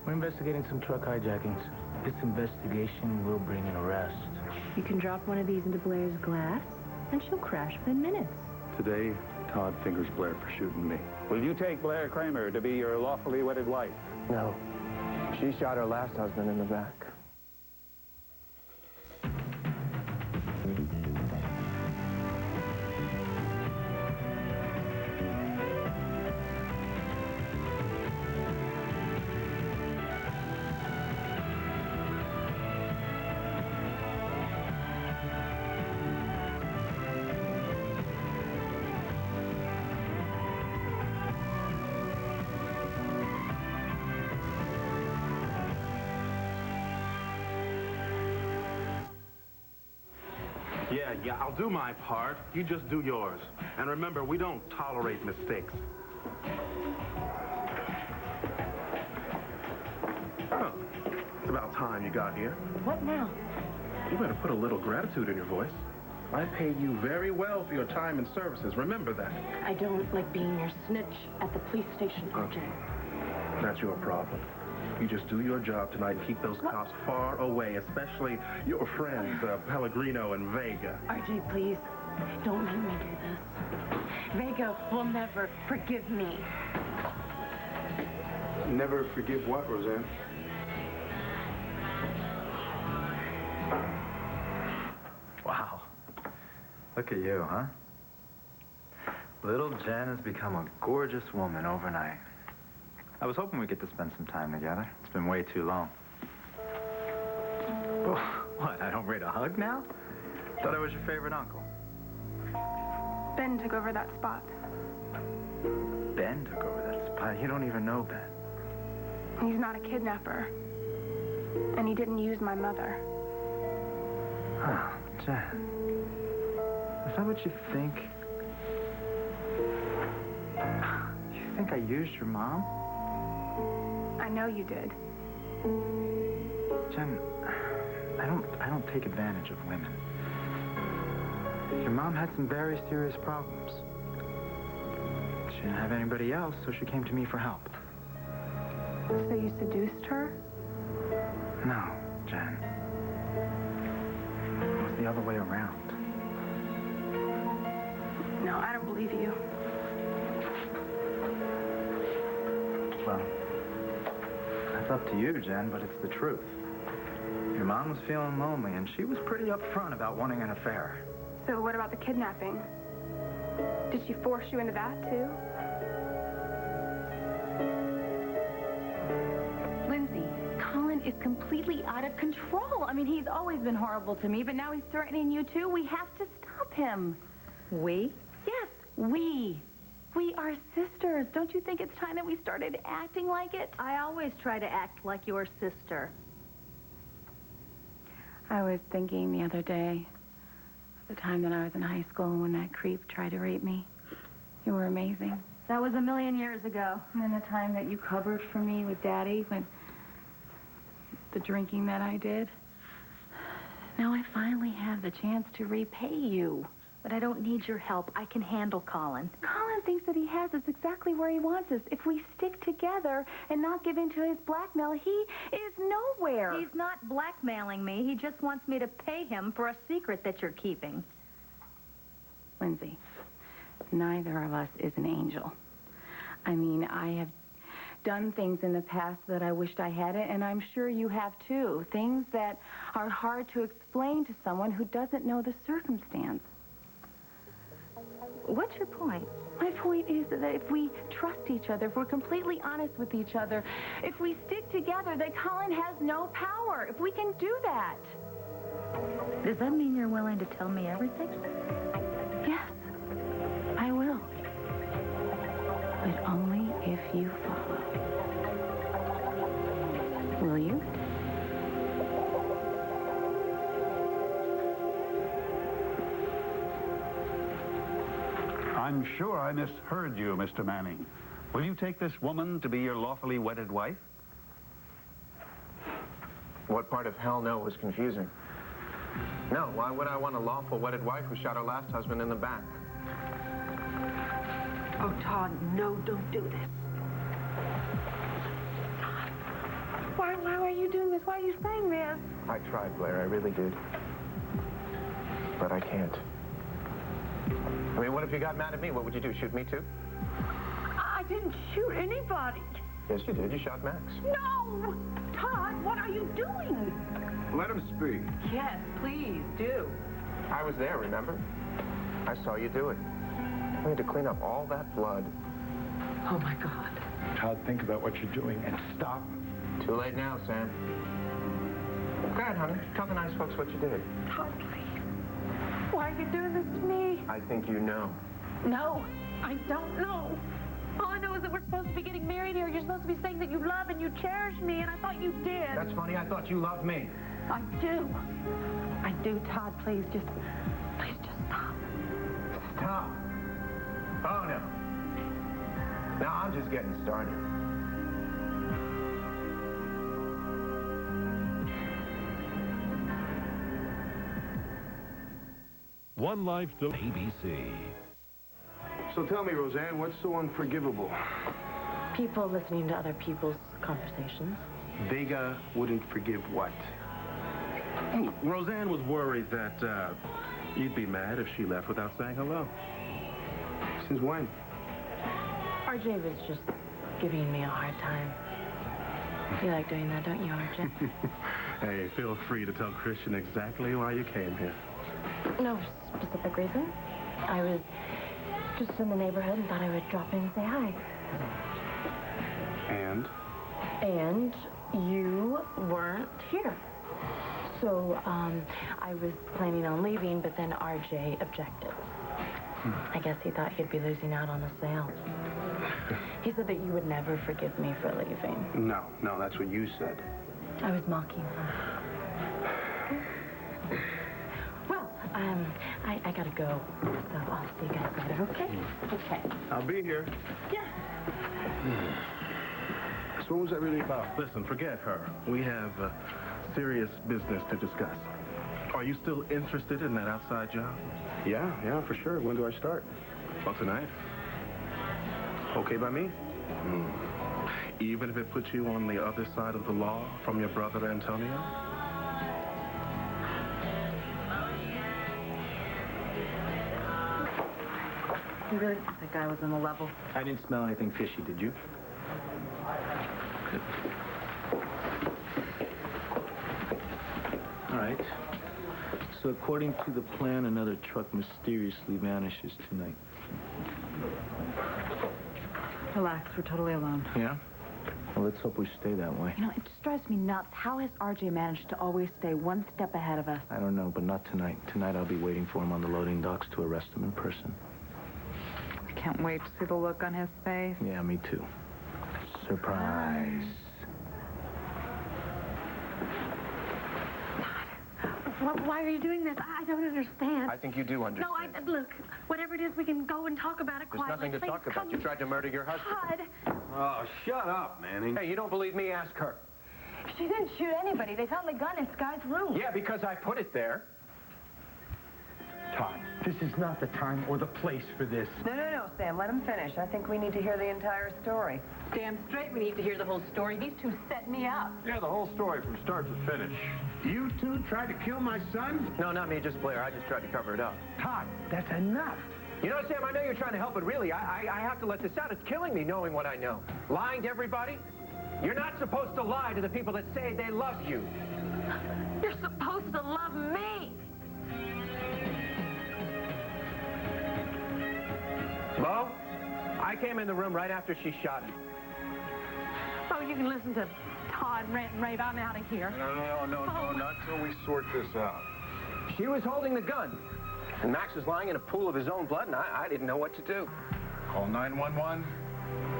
We're investigating some truck hijackings. This investigation will bring an arrest. You can drop one of these into Blair's glass, and she'll crash within minutes. Today, Todd fingers Blair for shooting me. Will you take Blair Kramer to be your lawfully wedded wife? No. She shot her last husband in the back. Yeah, I'll do my part. You just do yours. And remember, we don't tolerate mistakes. Oh, it's about time you got here. What now? You better put a little gratitude in your voice. I pay you very well for your time and services. Remember that. I don't like being your snitch at the police station, RJ. That's your problem. You just do your job tonight and keep those cops far away, especially your friends, Pellegrino and Vega. RJ, please, don't make me do this. Vega will never forgive me. Never forgive what, Roseanne? Wow. Look at you, huh? Little Jen has become a gorgeous woman overnight. I was hoping we'd get to spend some time together. It's been way too long. Oh, what, I don't rate a hug now? Thought I was your favorite uncle. Ben took over that spot. Ben took over that spot? You don't even know Ben. He's not a kidnapper. And he didn't use my mother. Oh, Jen. Is that what you think? You think I used your mom? I know you did. Jen, I don't take advantage of women. Your mom had some very serious problems. She didn't have anybody else, so she came to me for help. So you seduced her? No, Jen. It was the other way around. No, I don't believe you. Well, that's up to you, Jen, but it's the truth. Your mom was feeling lonely, and she was pretty upfront about wanting an affair. So what about the kidnapping? Did she force you into that, too? Lindsay, Colin is completely out of control. I mean, he's always been horrible to me, but now he's threatening you, too. We have to stop him. We? Yes, we. We are sisters. Don't you think it's time that we started acting like it? I always try to act like your sister. I was thinking the other day, the time that I was in high school when that creep tried to rape me. You were amazing. That was 1,000,000 years ago. And then the time that you covered for me with Daddy when the drinking that I did. Now I finally have the chance to repay you. But I don't need your help. I can handle Colin. Colin thinks that he has us exactly where he wants us. If we stick together and not give in to his blackmail, he is nowhere. He's not blackmailing me. He just wants me to pay him for a secret that you're keeping. Lindsay, neither of us is an angel. I mean, I have done things in the past that I wished I hadn't, and I'm sure you have too. Things that are hard to explain to someone who doesn't know the circumstance. What's your point? My point is that if we trust each other, if we're completely honest with each other, if we stick together, that Colin has no power. If we can do that. Does that mean you're willing to tell me everything? Yes, I will. But only if you follow. Will you? I'm sure I misheard you, Mr. Manning. Will you take this woman to be your lawfully wedded wife? What part of hell no was confusing? No, why would I want a lawful wedded wife who shot her last husband in the back? Oh, Todd, no, don't do this. Why are you doing this? Why are you saying this? I tried, Blair. I really did. But I can't. I mean, what if you got mad at me? What would you do? Shoot me too? I didn't shoot anybody. Yes, you did. You shot Max. No! Todd, what are you doing? Let him speak. Yes, please do. I was there, remember? I saw you do it. We had to clean up all that blood. Oh, my God. Todd, think about what you're doing and stop. Too late now, Sam. Go ahead, honey. Tell the nice folks what you did. Todd, please. Why are you doing this to me? I think you know. No, I don't know. All I know is that we're supposed to be getting married here. You're supposed to be saying that you love and you cherish me, and I thought you did. That's funny. I thought you loved me. I do. I do, Todd. Please just stop. Stop. Oh, no. Now I'm just getting started. One Life to ABC. So tell me, Roseanne, what's so unforgivable? People listening to other people's conversations. Vega wouldn't forgive what? Roseanne was worried that you'd be mad if she left without saying hello. Since when? RJ was just giving me a hard time. You like doing that, don't you, RJ? Hey, feel free to tell Christian exactly why you came here. No specific reason. I was just in the neighborhood and thought I would drop in and say hi. And? And you weren't here. So, I was planning on leaving, but then RJ objected. I guess he thought he'd be losing out on the sale. He said that you would never forgive me for leaving. No, that's what you said. I was mocking him. Well, I gotta go. So I'll see you guys later, okay? Okay. I'll be here. Yeah. So what was that really about? Listen, forget her. We have serious business to discuss. Are you still interested in that outside job? Yeah, for sure. When do I start? Well, tonight. Okay by me? Even if it puts you on the other side of the law from your brother Antonio? You really think that guy was on the level? I didn't smell anything fishy, did you? Good. All right. So according to the plan, another truck mysteriously vanishes tonight. Relax, we're totally alone. Yeah? Well, let's hope we stay that way. You know, it just drives me nuts. How has RJ managed to always stay one step ahead of us? I don't know, but not tonight. Tonight I'll be waiting for him on the loading docks to arrest him in person. I can't wait to see the look on his face. Yeah, me too. Surprise. Why are you doing this? I don't understand. I think you do understand. No, look, whatever it is, we can go and talk about it There's quietly. nothing to talk about. You tried to murder your husband. Todd, Oh, shut up, Manning. Hey, you don't believe me? Ask her. she didn't shoot anybody. They found the gun in Sky's room. Yeah, because I put it there. Todd, this is not the time or the place for this. No, Sam, let him finish. I think we need to hear the entire story. Damn straight we need to hear the whole story. These two set me up. Yeah, the whole story from start to finish. You two tried to kill my son? No, not me, just Blair. I just tried to cover it up. Todd, that's enough. You know, Sam, I know you're trying to help, but really, I have to let this out. It's killing me knowing what I know. Lying to everybody? You're not supposed to lie to the people that say they love you. You're supposed to love me. Bo, I came in the room right after she shot him. Oh, you can listen to Todd rant and rave. I'm out of here. No, not till we sort this out. She was holding the gun, and Max was lying in a pool of his own blood, and I didn't know what to do. Call 911.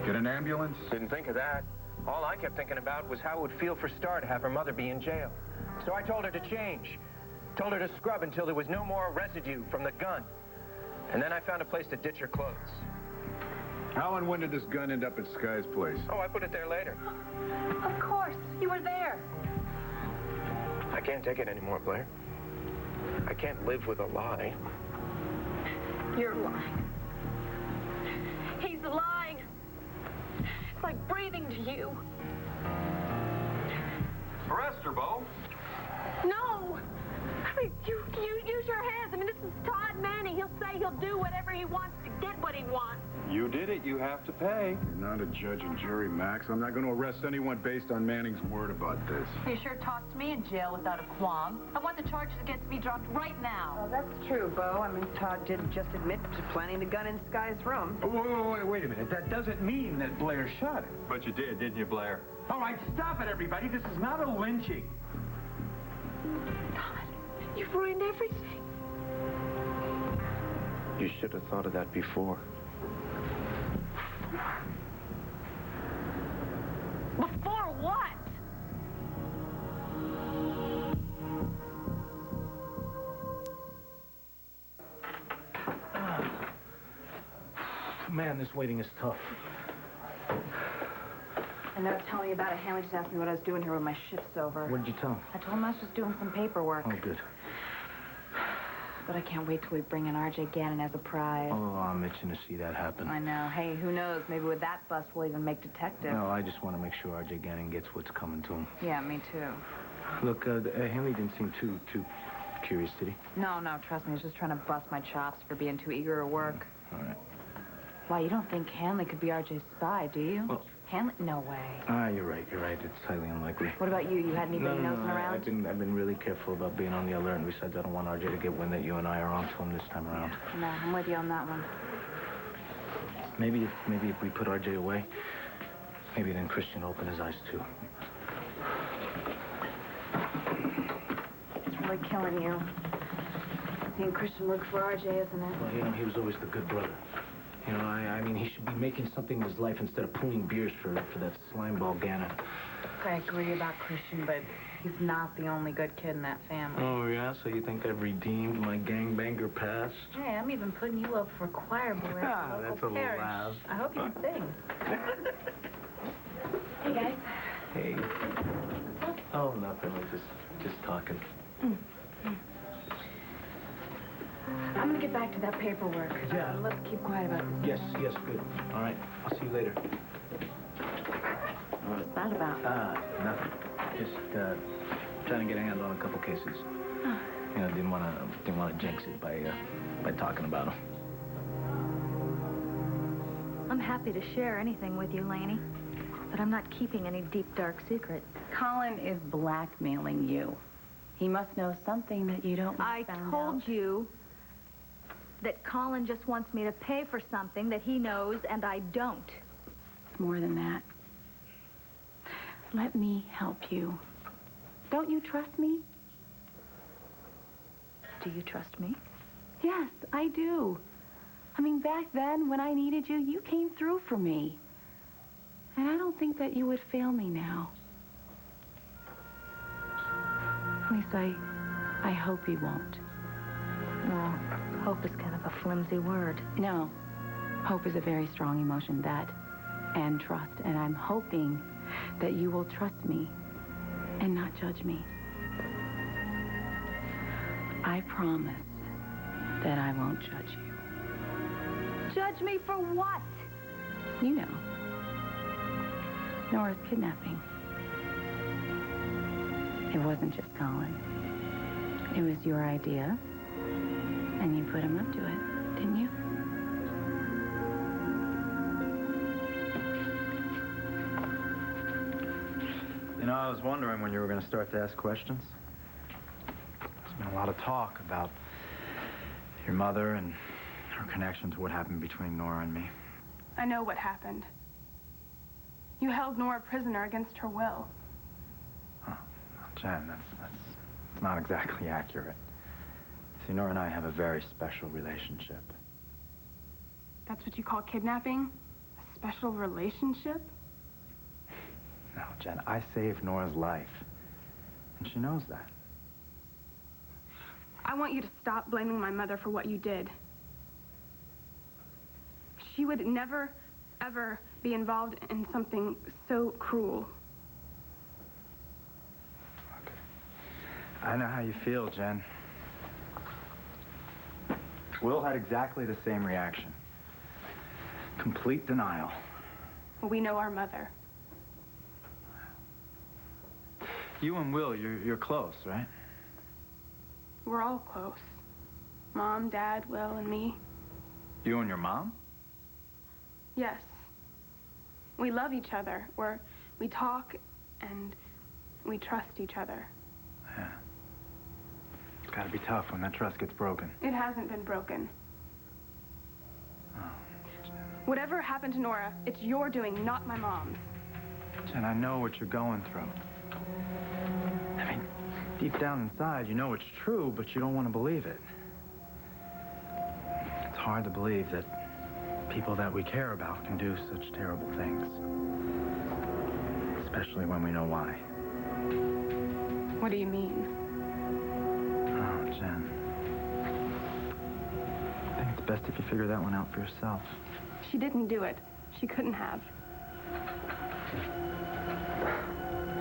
Get an ambulance. Didn't think of that. All I kept thinking about was how it would feel for Star to have her mother be in jail. So I told her to change. Told her to scrub until there was no more residue from the gun. And then I found a place to ditch her clothes. How and when did this gun end up at Sky's place? Oh, I put it there later. Of course. You were there. I can't take it anymore, Blair. I can't live with a lie. You're lying. He's lying. It's like breathing to you. her, Bo. No! I mean, you use your hands. I mean, this is Todd Manning. He'll say he'll do whatever he wants to get what he wants. You did it. You have to pay. You're not a judge and jury, Max. I'm not going to arrest anyone based on Manning's word about this. You sure tossed me in jail without a qualm. I want the charges against me dropped right now. Well, that's true, Bo. I mean, Todd did just admit to planting the gun in Sky's room. Wait a minute. That doesn't mean that Blair shot him. But you did, didn't you, Blair? All right, stop it, everybody. This is not a lynching. Todd, you've ruined everything. You should have thought of that before. Before what? Man, this waiting is tough. I know, tell me about it. Hanley just asked me what I was doing here when my shift's over. What did you tell him? I told him I was just doing some paperwork. Oh, good. But I can't wait till we bring in R.J. Gannon as a prize. Oh, I'm itching to see that happen. I know. Hey, who knows? Maybe with that bust, we'll even make detective. No, I just want to make sure R.J. Gannon gets what's coming to him. Yeah, me too. Look, Hanley didn't seem too curious, did he? No, trust me. He's just trying to bust my chops for being too eager to work. All right. Why, you don't think Hanley could be R.J.'s spy, do you? Well, Hanley? No way. You're right. It's highly unlikely. What about you? You had anybody nosing around? I've been really careful about being on the alert, and besides, I don't want RJ to get wind that you and I are on to him this time around. No, I'm with you on that one. Maybe if we put RJ away, maybe then Christian will open his eyes too. It's really killing you. Seeing Christian work for RJ, isn't it? Well, he was always the good brother. I mean, he should be making something in his life instead of pooling beers for that slimeball Gannon. I agree about Christian, but he's not the only good kid in that family. Oh, yeah? So you think I've redeemed my gangbanger past? Hey, I'm even putting you up for choir boy at the That's local a parish. laugh. I hope you can sing. Hey, guys. Hey. Oh, nothing. We're just talking. I'm gonna get back to that paperwork. Yeah. Let's keep quiet about this. Yes, good. All right. I'll see you later. What's that about? Nothing. Just trying to get a handle on a couple cases. Didn't want to jinx it by talking about them. I'm happy to share anything with you, Laney, but I'm not keeping any deep, dark secret. Colin is blackmailing you. He must know something that you don't. I told you that Colin just wants me to pay for something that he knows and I don't. It's more than that. Let me help you. Don't you trust me? Do you trust me? Yes, I do. I mean, back then, when I needed you, you came through for me. And I don't think that you would fail me now. At least I hope you won't. Well, hope is kind of a flimsy word. No. Hope is a very strong emotion, that and trust. And I'm hoping that you will trust me and not judge me. I promise that I won't judge you. Judge me for what? You know. Nora's kidnapping. It wasn't just Colin. It was your idea. And you put him up to it, didn't you? I was wondering when you were going to start to ask questions. There's been a lot of talk about your mother and her connection to what happened between Nora and me. I know what happened. You held Nora prisoner against her will. Oh, Jen, that's not exactly accurate. See, Nora and I have a very special relationship. That's what you call kidnapping? A special relationship? No, Jen, I saved Nora's life. And she knows that. I want you to stop blaming my mother for what you did. She would never, ever be involved in something so cruel. Okay. I know how you feel, Jen. Will had exactly the same reaction. Complete denial. We know our mother. You and Will, you're close, right? We're all close. Mom, Dad, Will, and me. You and your mom? Yes. We love each other. We talk and we trust each other. Yeah. It's gotta be tough when that trust gets broken. It hasn't been broken. Oh. Whatever happened to Nora, it's your doing, not my mom's. Jen, I know what you're going through. I mean, deep down inside, you know it's true, but you don't want to believe it. It's hard to believe that people that we care about can do such terrible things. Especially when we know why. What do you mean? Oh, Jen. I think it's best if you figure that one out for yourself. She didn't do it. She couldn't have.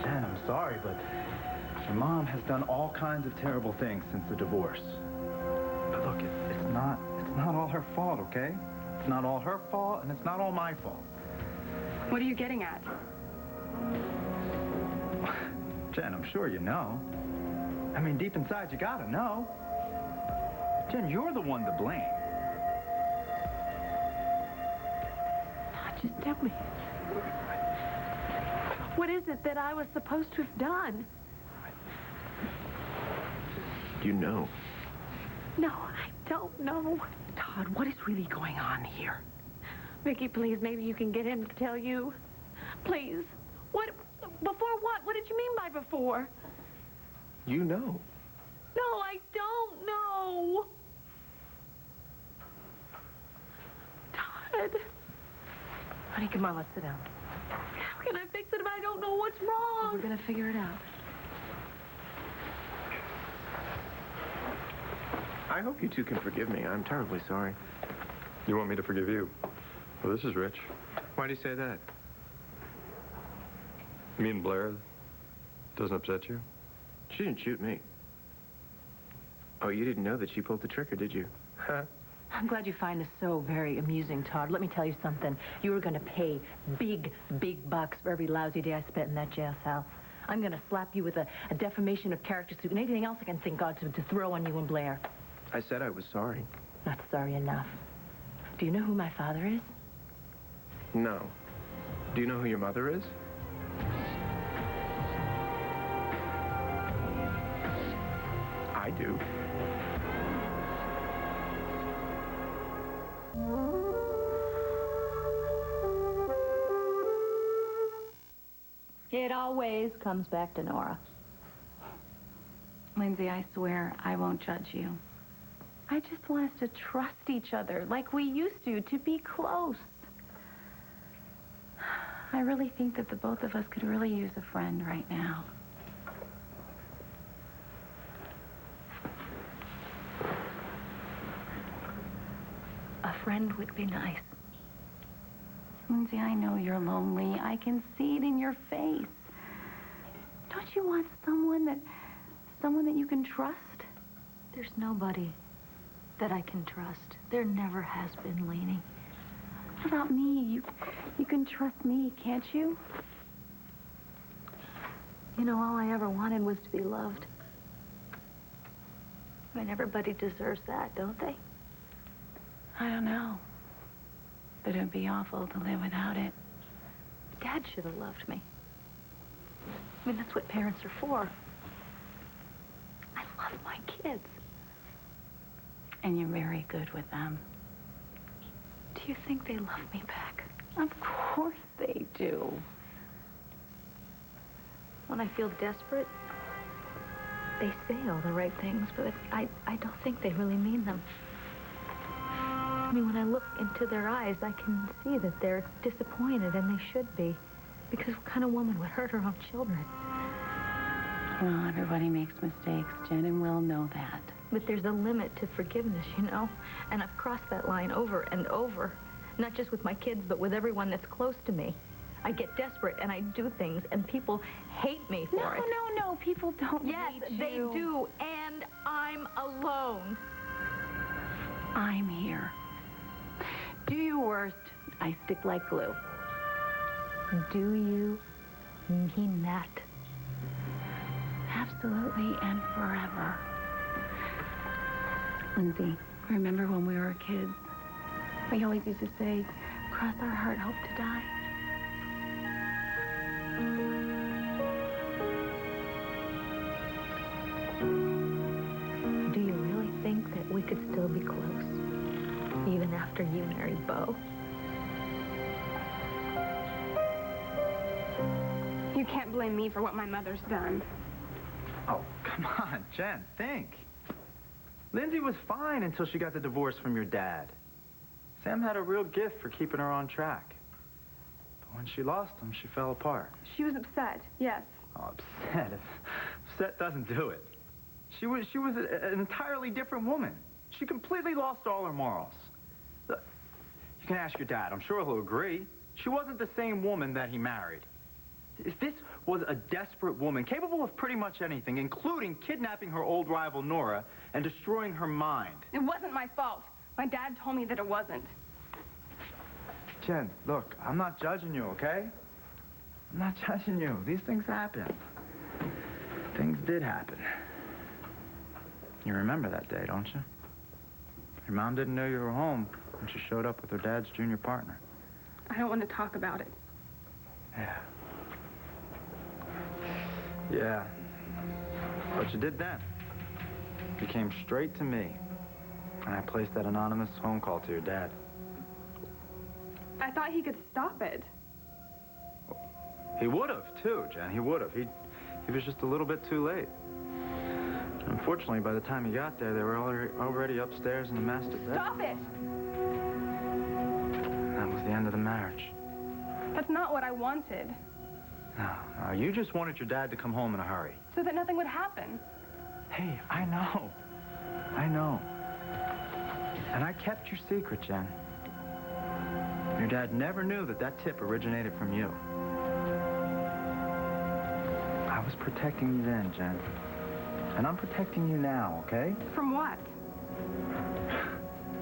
Jen, I'm sorry, but your mom has done all kinds of terrible things since the divorce. But look, it's not all her fault, okay? It's not all her fault, and it's not all my fault. What are you getting at? Jen, I'm sure you know. I mean, deep inside, you gotta know. Jen, you're the one to blame. Just tell me. What is it that I was supposed to have done? You know. No, I don't know. Todd, what is really going on here? Vicky, please, maybe you can get him to tell you. Please. What? Before what? What did you mean by before? You know. No, I don't know. Todd. Honey, come on, let's sit down. How can I fix it if I don't know what's wrong? We're gonna figure it out. I hope you two can forgive me. I'm terribly sorry. You want me to forgive you? Well, this is Rich. Why do you say that? Me and Blair, doesn't upset you? She didn't shoot me. Oh, you didn't know that she pulled the trigger, did you? Huh? I'm glad you find this so very amusing, Todd. Let me tell you something. You were going to pay big, big bucks for every lousy day I spent in that jail cell. I'm going to slap you with a defamation of character suit and anything else I can think of to throw on you and Blair. I said I was sorry. Not sorry enough. Do you know who my father is? No. Do you know who your mother is? I do. It always comes back to Nora. Lindsay, I swear I won't judge you. I just want us to trust each other like we used to be close. I really think that the both of us could really use a friend right now. A friend would be nice. Lindsay, I know you're lonely. I can see it in your face. Don't you want someone that you can trust? There's nobody that I can trust. There never has been, Lainey. What about me? You can trust me, can't you? You know, all I ever wanted was to be loved. I mean, everybody deserves that, don't they? I don't know. But it'd be awful to live without it. Dad should have loved me. I mean, that's what parents are for. I love my kids. And you're very good with them. Do you think they love me back? Of course they do. When I feel desperate, they say all the right things, but I don't think they really mean them. I mean, when I look into their eyes, I can see that they're disappointed, and they should be. Because what kind of woman would hurt her own children? Well, everybody makes mistakes, Jen, and we'll know that. But there's a limit to forgiveness, you know? And I've crossed that line over and over. Not just with my kids, but with everyone that's close to me. I get desperate, and I do things, and people hate me for it. No, people don't hate you. Yes, they do, and I'm alone. I'm here. Do your worst. I stick like glue. Do you mean that? absolutely and forever. Lindsay, remember when we were kids? We always used to say, cross our heart, hope to die. Do you really think that we could still be close, even after you married Beau? You can't blame me for what my mother's done. Oh, come on, Jen, think. Lindsay was fine until she got the divorce from your dad. Sam had a real gift for keeping her on track. But when she lost him, she fell apart. She was upset, yes. Oh, upset. Upset doesn't do it. She was an entirely different woman. She completely lost all her morals. Look, you can ask your dad. I'm sure he'll agree. She wasn't the same woman that he married. This was a desperate woman, capable of pretty much anything, including kidnapping her old rival, Nora, and destroying her mind. It wasn't my fault. My dad told me that it wasn't. Jen, look, I'm not judging you, okay? I'm not judging you. These things happen. Things did happen. You remember that day, don't you? Your mom didn't know you were home when she showed up with her dad's junior partner. I don't want to talk about it. Yeah. Yeah. But you did then. You came straight to me. And I placed that anonymous phone call to your dad. I thought he could stop it. He would have, too, Jen. He would have. He was just a little bit too late. Unfortunately, by the time he got there, they were already upstairs in the master bedroom. Stop it! That was the end of the marriage. That's not what I wanted. No, you just wanted your dad to come home in a hurry. So that nothing would happen. Hey, I know. I know. And I kept your secret, Jen. Your dad never knew that that tip originated from you. I was protecting you then, Jen. And I'm protecting you now, okay? From what?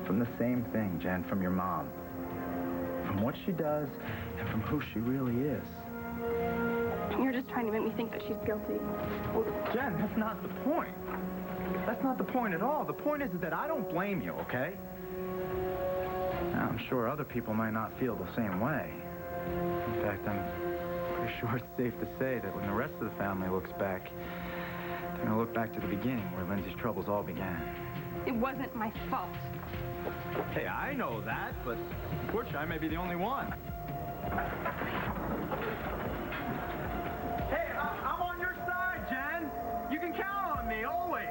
From the same thing, Jen, from your mom. From what she does and from who she really is. You're just trying to make me think that she's guilty. Jen, that's not the point. That's not the point at all. The point is that I don't blame you, okay? Now, I'm sure other people might not feel the same way. In fact, I'm pretty sure it's safe to say that when the rest of the family looks back, they're going to look back to the beginning where Lindsay's troubles all began. It wasn't my fault. Hey, I know that, but unfortunately, I may be the only one. Hey, I'm on your side, Jen. You can count on me, always.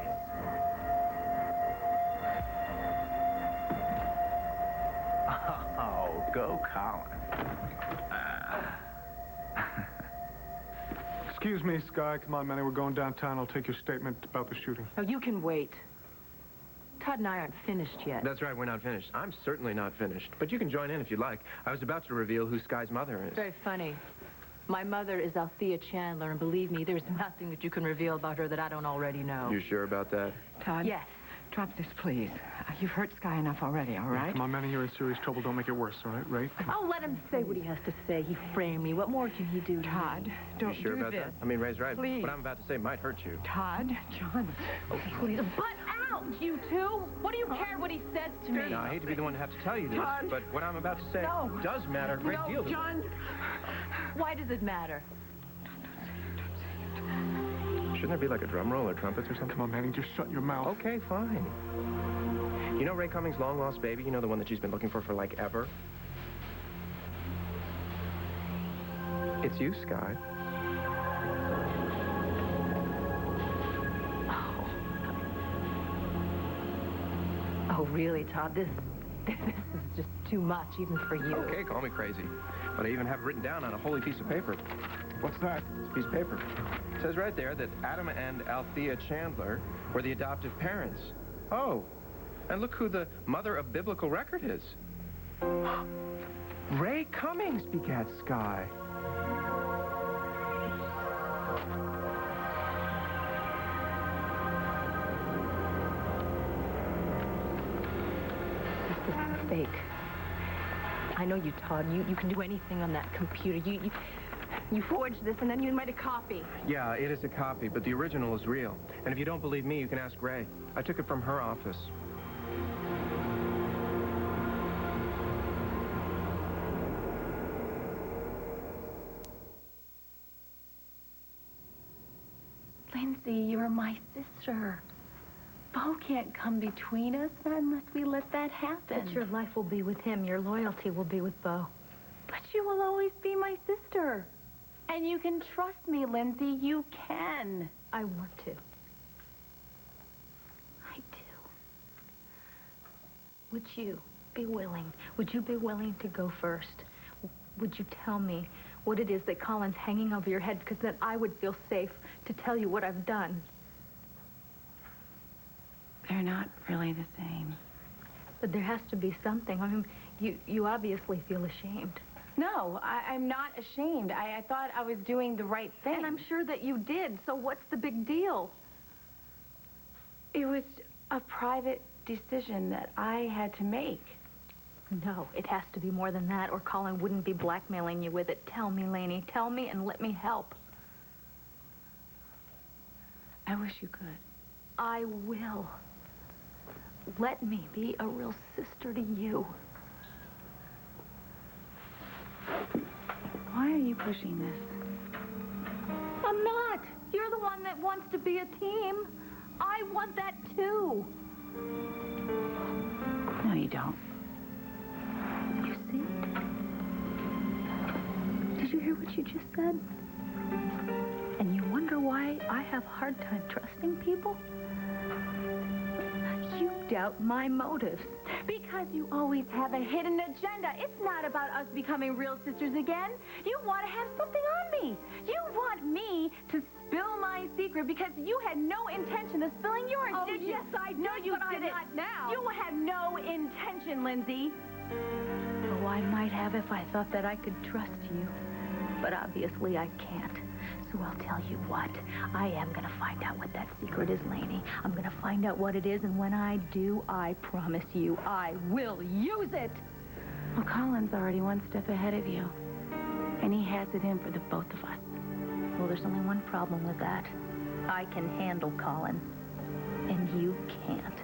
Oh, go Colin. Excuse me, Sky. Come on, Manny. We're going downtown. I'll take your statement about the shooting. Oh, you can wait. Todd and I aren't finished yet. That's right, we're not finished. I'm certainly not finished. But you can join in if you'd like. I was about to reveal who Sky's mother is. Very funny. My mother is Althea Chandler, and believe me, there's nothing that you can reveal about her that I don't already know. You sure about that? Todd? Yes. Drop this, please. You've hurt Sky enough already, all right? Come on, Manny. You're in serious trouble. Don't make it worse, all right? Ray? Oh, let him say what he has to say. He framed me. What more can he do? Todd, don't you sure do about this. that? I mean, Ray's right. Please. What I'm about to say might hurt you. Todd, John. Oh, please. Butt out, you two. What do you care what he says to me? Now, I hate to be the one to have to tell you this, Todd. but what I'm about to say does matter a great deal to me. John. Why does it matter? Shouldn't there be like a drum roll or trumpets or something? Come on, Manny. Just shut your mouth. Okay, fine. You know Ray Cummings' long-lost baby? You know the one that she's been looking for like, ever? It's you, Sky. Oh, really, Todd? This is just too much, even for you. Okay, call me crazy. But I even have it written down on a holy piece of paper. What's that? It's a piece of paper. It says right there that Adam and Althea Chandler were the adoptive parents. Oh, and look who the mother of biblical record is. Ray Cummings begat Sky. This is fake. I know you, Todd. You can do anything on that computer. You forged this, and then you made a copy. Yeah, it is a copy, but the original is real. And if you don't believe me, you can ask Ray. I took it from her office. Lindsay, you're my sister. Bo can't come between us unless we let that happen. But your life will be with him. Your loyalty will be with Bo. But you will always be my sister. And you can trust me, Lindsay. You can. I want to. I do. Would you be willing? Would you be willing to go first? Would you tell me what it is that Colin's hanging over your head? Because then I would feel safe to tell you what I've done. They're not really the same. But there has to be something. I mean, you obviously feel ashamed. No, I'm not ashamed. I thought I was doing the right thing. And I'm sure that you did, so what's the big deal? It was a private decision that I had to make. No, it has to be more than that, or Colin wouldn't be blackmailing you with it. Tell me, Lainey. Tell me and let me help. I wish you could. I will. Let me be a real sister to you. Why are you pushing this? I'm not. You're the one that wants to be a team. I want that too. No, you don't. You see? Did you hear what you just said? And you wonder why I have a hard time trusting people? You doubt my motives. Because you always have a hidden agenda. It's not about us becoming real sisters again. You want to have something on me. You want me to spill my secret because you had no intention of spilling yours, did you? Yes, I did, No, you but I'm didn't. not now. You had no intention, Lindsay. Oh, I might have if I thought that I could trust you. But obviously I can't. So I'll tell you what. I am going to find out what that secret is, Lainey. I'm going to find out what it is, and when I do, I promise you, I will use it. Well, Colin's already one step ahead of you. And he has it in for the both of us. Well, there's only one problem with that. I can handle Colin, and you can't.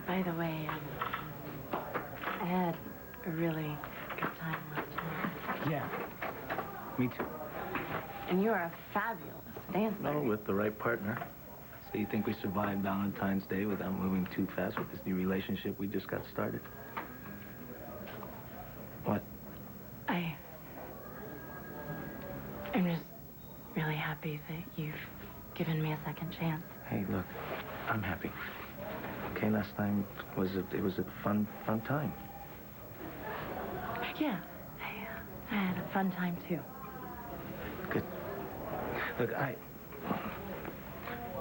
By the way, I had a really good time last night. Yeah. Me too. And you are a fabulous dancer. No, with the right partner. So you think we survived Valentine's Day without moving too fast with this new relationship we just got started? What? I'm just really happy that you've given me a second chance. Hey, look, I'm happy. Okay, last time it was a fun time. Yeah, I had a fun time too. Good. Look,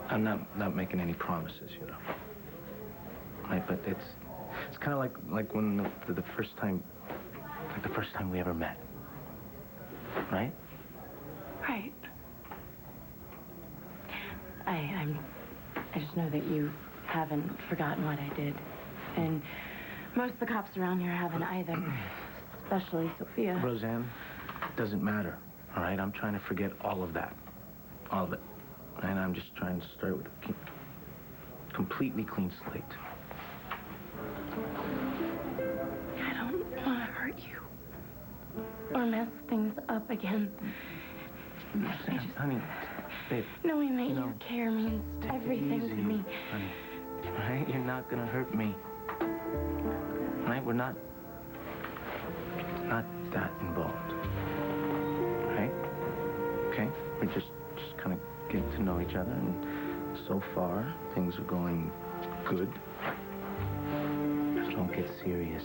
I'm not making any promises, you know. Right, but it's kind of like when the first time we ever met. Right? Right. I just know that you haven't forgotten what I did. And most of the cops around here haven't either. Especially Sophia. Roseanne, doesn't matter. All right? I'm trying to forget all of that. All of it. And I'm just trying to start with a completely clean slate. I don't want to hurt you. Or mess things up again. Roseanne, honey, babe. Knowing that you know, you care means everything to me. Honey, all right? You're not gonna hurt me. Right? We're not that involved. Right? Okay? We're just kind of getting to know each other, and so far, things are going good. Just don't get serious.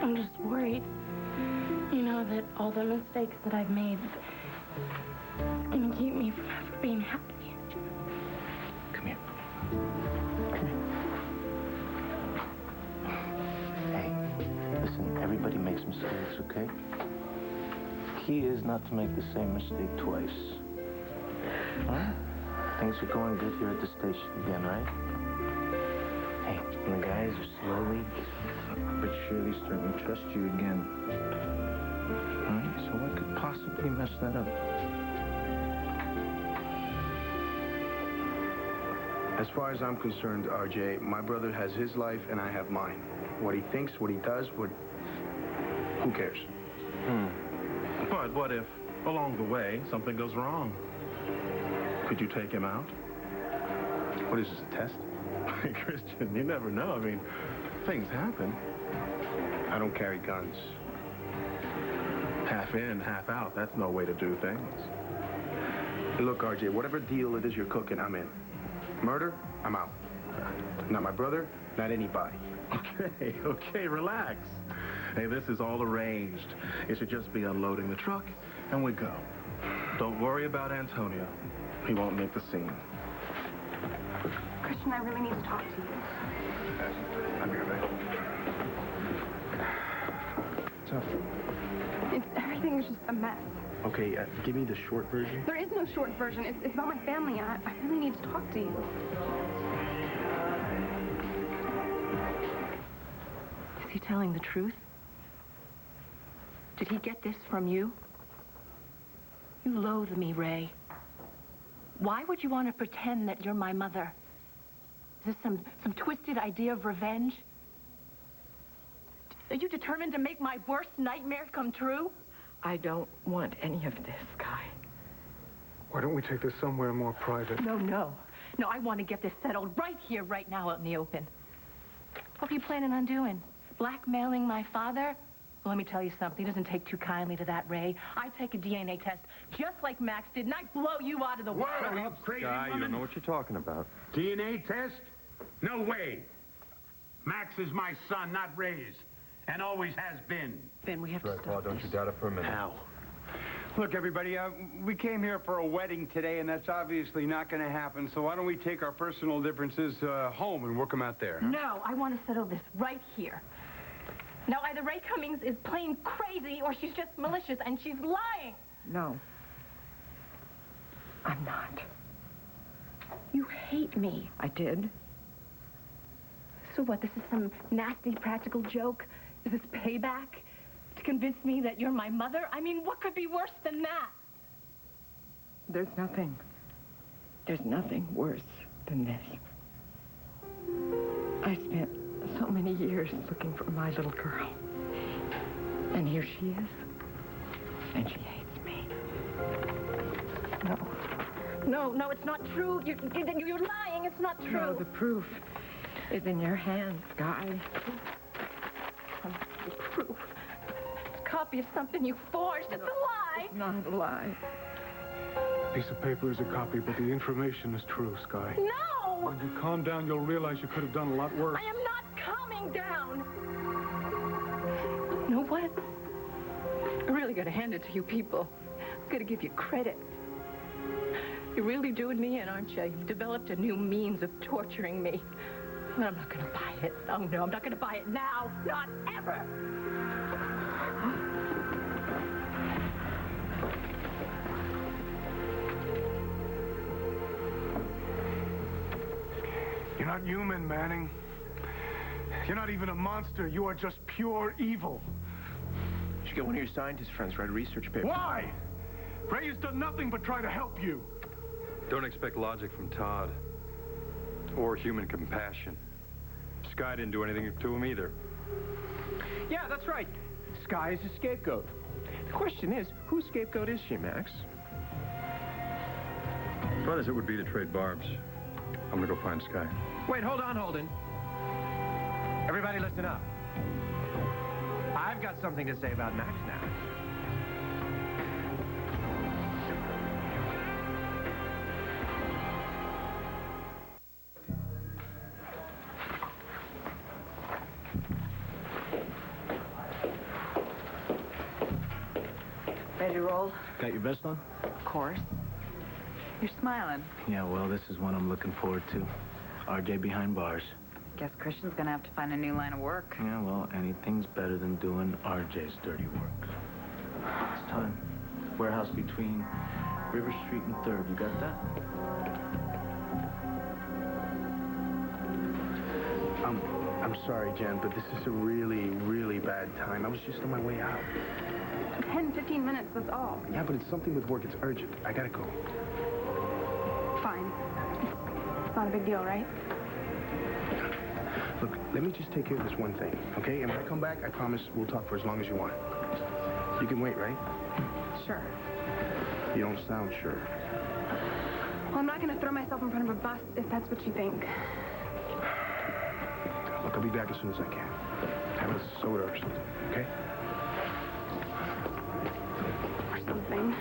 I'm just worried. You know that all the mistakes that I've made and keep me from ever being happy. Come here. Come here. Hey, listen, everybody makes mistakes, okay? Key is not to make the same mistake twice. All right? Things are going good here at the station again, right? Hey, and the guys are slowly but surely starting to trust you again. All right? So what could possibly mess that up? As far as I'm concerned, RJ, my brother has his life and I have mine. What he thinks, what he does, who cares? But what if, along the way, something goes wrong? Could you take him out? What is this, a test? Hey, Christian, you never know. I mean, things happen. I don't carry guns. Half in, half out. That's no way to do things. Look, RJ, whatever deal it is you're cooking, I'm in. Murder, I'm out. Not my brother, not anybody. Okay, relax. Hey, this is all arranged. It should just be unloading the truck, and we go. Don't worry about Antonio. He won't make the scene. Christian, I really need to talk to you. I'm here, babe. What's up? Everything is just a mess. Okay, give me the short version. There is no short version. It's about my family, and I really need to talk to you. Is he telling the truth? Did he get this from you? You loathe me, Ray. Why would you want to pretend that you're my mother? Is this some twisted idea of revenge? Are you determined to make my worst nightmare come true? I don't want any of this, Guy. Why don't we take this somewhere more private? No. No, I want to get this settled right here, right now, out in the open. What are you planning on doing? Blackmailing my father? Well, let me tell you something. He doesn't take too kindly to that, Ray. I take a DNA test just like Max did, and I blow you out of the world. What are you, crazy Guy, you woman? don't know what you're talking about. DNA test? No way. Max is my son, not Ray's. And always has been. Ben, we have to stop Don't you doubt it for a minute. How? Look, everybody, we came here for a wedding today, and that's obviously not going to happen. So why don't we take our personal differences home and work them out there? Huh? No, I want to settle this right here. Now, either Ray Cummings is plain crazy or she's just malicious and she's lying. No. I'm not. You hate me. I did. So what, this is some nasty practical joke? Is this payback? To convince me that you're my mother? I mean, what could be worse than that? There's nothing worse than this. I spent so many years looking for my little girl. And here she is. And she hates me. No, it's not true. You're lying. It's not true. No, the proof is in your hands, Guy. The proof. It's a copy of something you forged. It's a lie. It's not a lie. Piece of paper is a copy, but the information is true, Sky. No! When you calm down, you'll realize you could have done a lot worse. I am not calming down. You know what? I really got to hand it to you people. I've got to give you credit. You're really doing me in, aren't you? You've developed a new means of torturing me. And I'm not going to buy it. Oh, no, I'm not going to buy it now. Not ever. You're not human, Manning. You're not even a monster. You are just pure evil. You should get one of your scientist friends to write a research paper. Why? Ray has done nothing but try to help you. Don't expect logic from Todd. Or human compassion. Sky didn't do anything to him either. Yeah, that's right. Sky is a scapegoat. The question is, whose scapegoat is she, Max? Fun as it would be to trade barbs. I'm gonna go find Sky. Wait, hold on, Holden. Everybody listen up. I've got something to say about Max now. Ready to roll? Got your vest on? Of course. You're smiling. Yeah, well, this is one I'm looking forward to. RJ behind bars. Guess Christian's gonna have to find a new line of work. Yeah, well, anything's better than doing RJ's dirty work. It's time. Warehouse between River Street and 3rd. You got that? I'm sorry, Jen, but this is a really, really bad time. I was just on my way out. 10, 15 minutes, that's all. Yeah, but it's something with work. It's urgent. I gotta go. Fine. It's not a big deal, right? Look, let me just take care of this one thing, okay? And when I come back, I promise we'll talk for as long as you want. You can wait, right? Sure. You don't sound sure. Well, I'm not going to throw myself in front of a bus if that's what you think. Look, I'll be back as soon as I can. Have a soda or something, okay? Or something.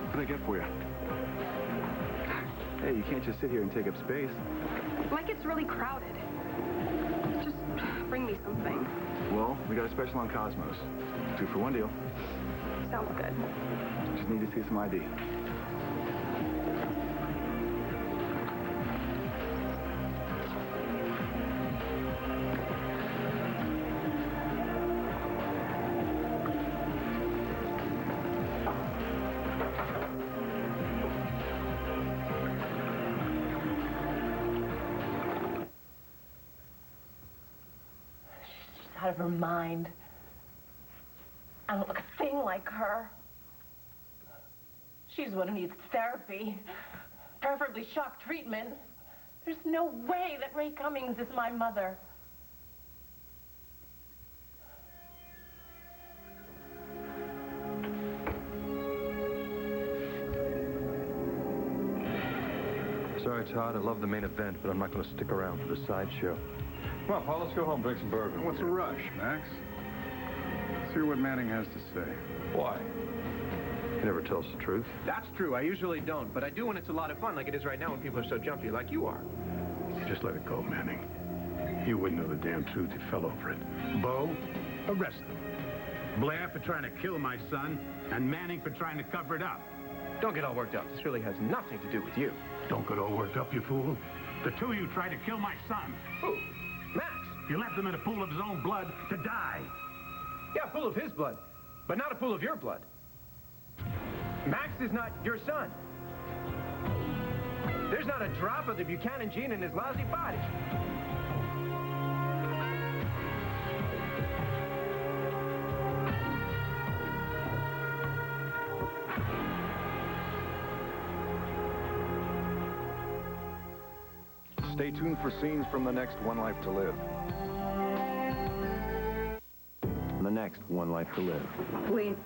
What can I get for you? Hey, you can't just sit here and take up space. Like it's really crowded. Just bring me something. Well, we got a special on Cosmos. 2 for 1 deal. Sounds good. Just need to see some ID. Out of her mind. I don't look a thing like her. She's one who needs therapy, preferably shock treatment. There's no way that Ray Cummings is my mother. Sorry, Todd. I love the main event, but I'm not going to stick around for the sideshow. Come on, Paul, let's go home, drink some bourbon. What's the rush, Max? Let's hear what Manning has to say. Why? He never tells the truth. That's true. I usually don't, but I do when it's a lot of fun, like it is right now when people are so jumpy, like you are. Just let it go, Manning. You wouldn't know the damn truth. You fell over it. Bo, arrest him. Blair for trying to kill my son, and Manning for trying to cover it up. Don't get all worked up. This really has nothing to do with you. Don't get all worked up, you fool. The two of you tried to kill my son. Who? Max. You left him in a pool of his own blood to die. Yeah, a pool of his blood, but not a pool of your blood. Max is not your son. There's not a drop of the Buchanan gene in his lousy body. Stay tuned for scenes from the next One Life to Live. The next One Life to Live. Wait.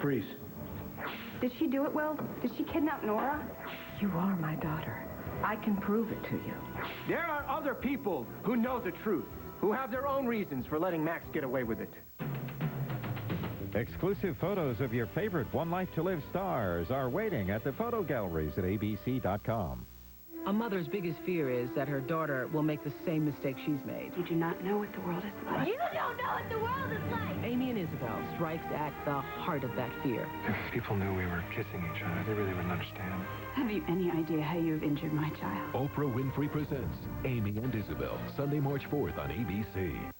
Freeze. Did she do it, Will? Did she kidnap Nora? You are my daughter. I can prove it to you. There are other people who know the truth, who have their own reasons for letting Max get away with it. Exclusive photos of your favorite One Life to Live stars are waiting at the photo galleries at abc.com. A mother's biggest fear is that her daughter will make the same mistake she's made. You do not know what the world is like. You don't know what the world is like! Amy and Isabel strikes at the heart of that fear. If people knew we were kissing each other, they really wouldn't understand. Have you any idea how you've injured my child? Oprah Winfrey presents Amy and Isabel, Sunday, March 4th on ABC.